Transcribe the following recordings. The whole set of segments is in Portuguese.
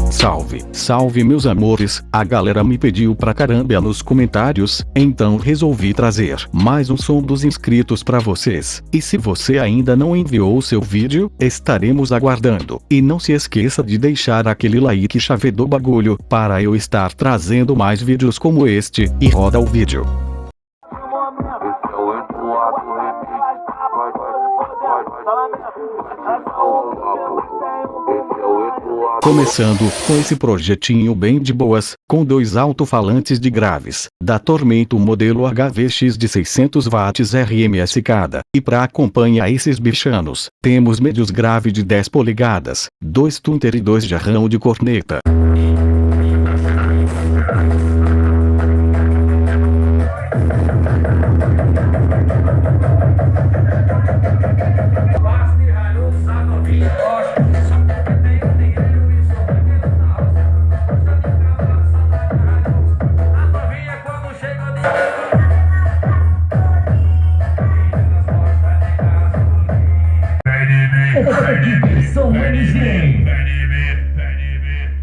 Salve, salve meus amores, a galera me pediu pra caramba nos comentários, então resolvi trazer mais um som dos inscritos pra vocês. E se você ainda não enviou o seu vídeo, estaremos aguardando. E não se esqueça de deixar aquele like chave do bagulho, para eu estar trazendo mais vídeos como este, e roda o vídeo. Começando com esse projetinho bem de boas, com 2 alto-falantes de graves, da Tormento modelo HVX de 600 watts RMS cada, e pra acompanhar esses bichanos, temos médios grave de 10 polegadas, 2 tunter e 2 jarrão de corneta. Sou MG.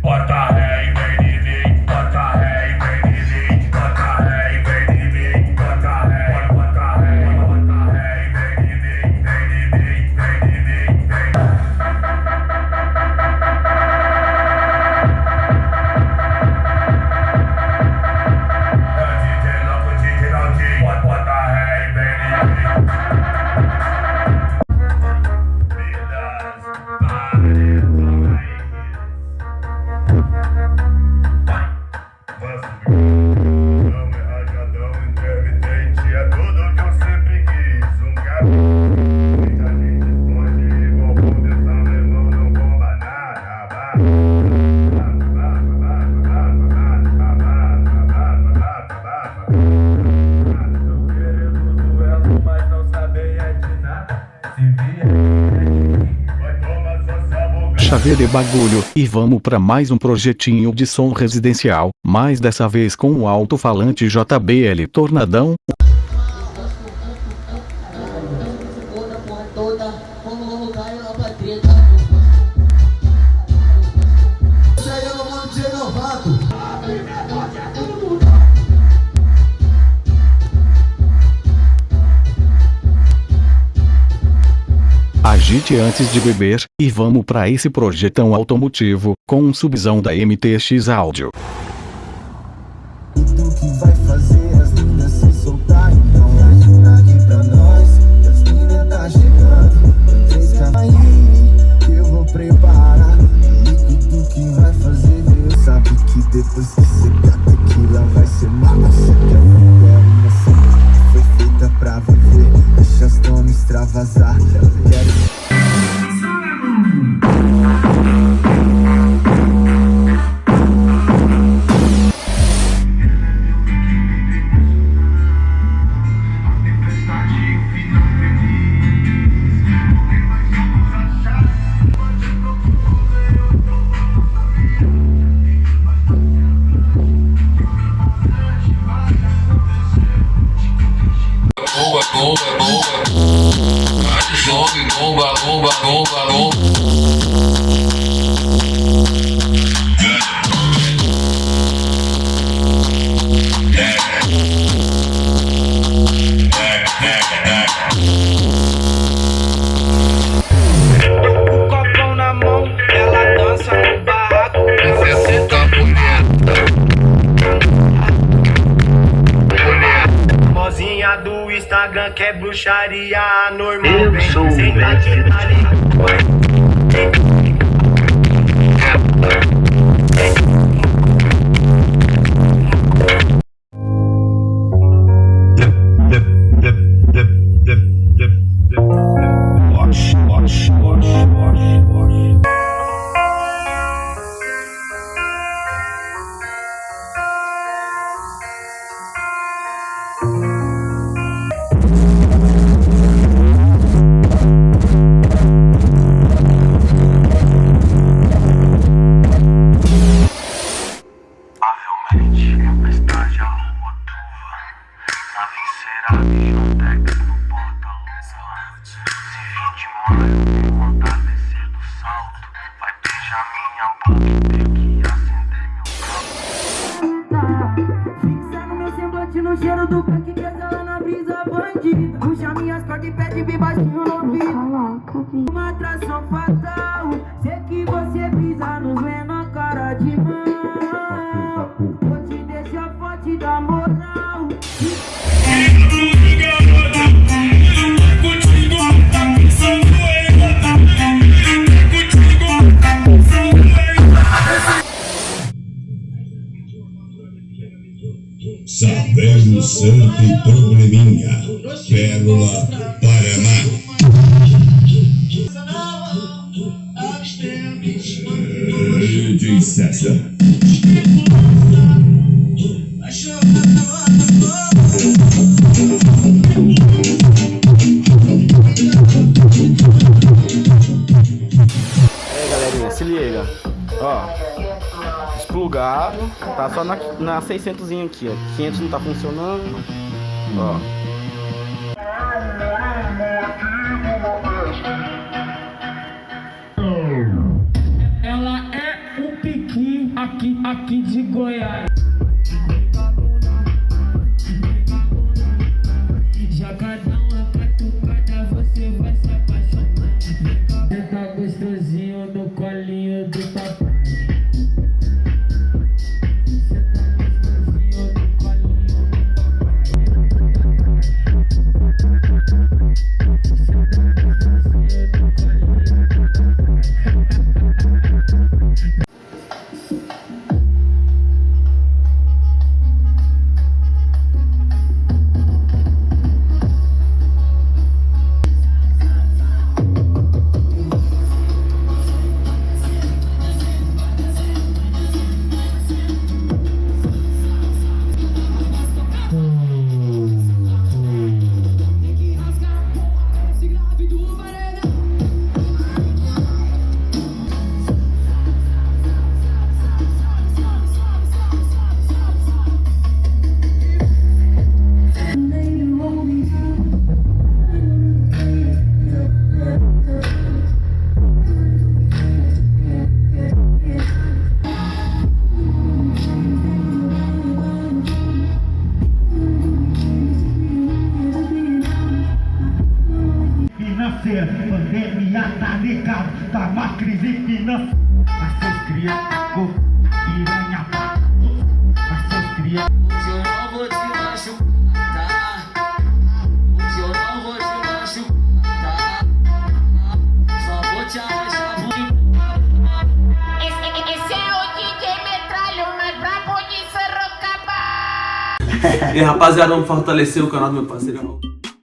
Bota ré e vem de mim, bota ré e vem de mim, bota ré e vem de mim, bota ré, bota ré, bota ré e vem de mim, vem de mim, vem de mim, vem. DJ louco, DJ Naldinho, bota ré e vem de mim. Chave de bagulho, e vamos pra mais um projetinho de som residencial, mas dessa vez com o alto-falante JBL Tornadão. Agite antes de beber, e vamos pra esse projetão automotivo, com um subzão da MTX Audio. Tudo que vai fazer as minas se soltar, então ajuda aqui pra nós, que as minas tá chegando. 3 aí, eu vou preparar. E tudo que vai fazer, Deus sabe que depois que cê gata aquilo vai ser massa. Que é uma cena foi feita pra viver, deixa as donas extravasar. O copão na mão, ela dança no barraco. Você tá mozinha do Instagram que é bruxaria normal. Eu sou o mestre. parceira, bicho no deck no porta-luva. Se vir de maio, tem vontade de descer do salto. Vai beijar minha boca e ter que acender meu Fixa no meu semblante, no cheiro do crack, que ela na brisa bandida. Puxa minhas cordas e pede bem baixinho no ouvido. Uma atração fatal, sei que você brisa nos vê na cara de mão. Vou te deixar forte da moral. Sabendo Santo e Probleminha, Pérola, Paraná. DJ César. Galerinha, se liga. Ó, desplugado, tá só na 600 aqui, ó. 500 não tá funcionando. Ó. Ela é um piqui aqui de Goiás. Já cada uma catucada você vai se apaixonar. Você tá gostosinho no colinho do papai. Você tá gostosinho no colinho do papai. Você tá gostosinho no colinho do papai. Pandemia tá ligado, tá uma crise financeira. Mas seus cria, piranha, mas seus cria. Hoje eu não vou te machucar, hoje eu não vou te machucar, só vou te arranjar bonito. Esse é o DJ Metralho, mas brabo de Sorocaba. E rapaziada, vamos fortalecer o canal do meu parceiro.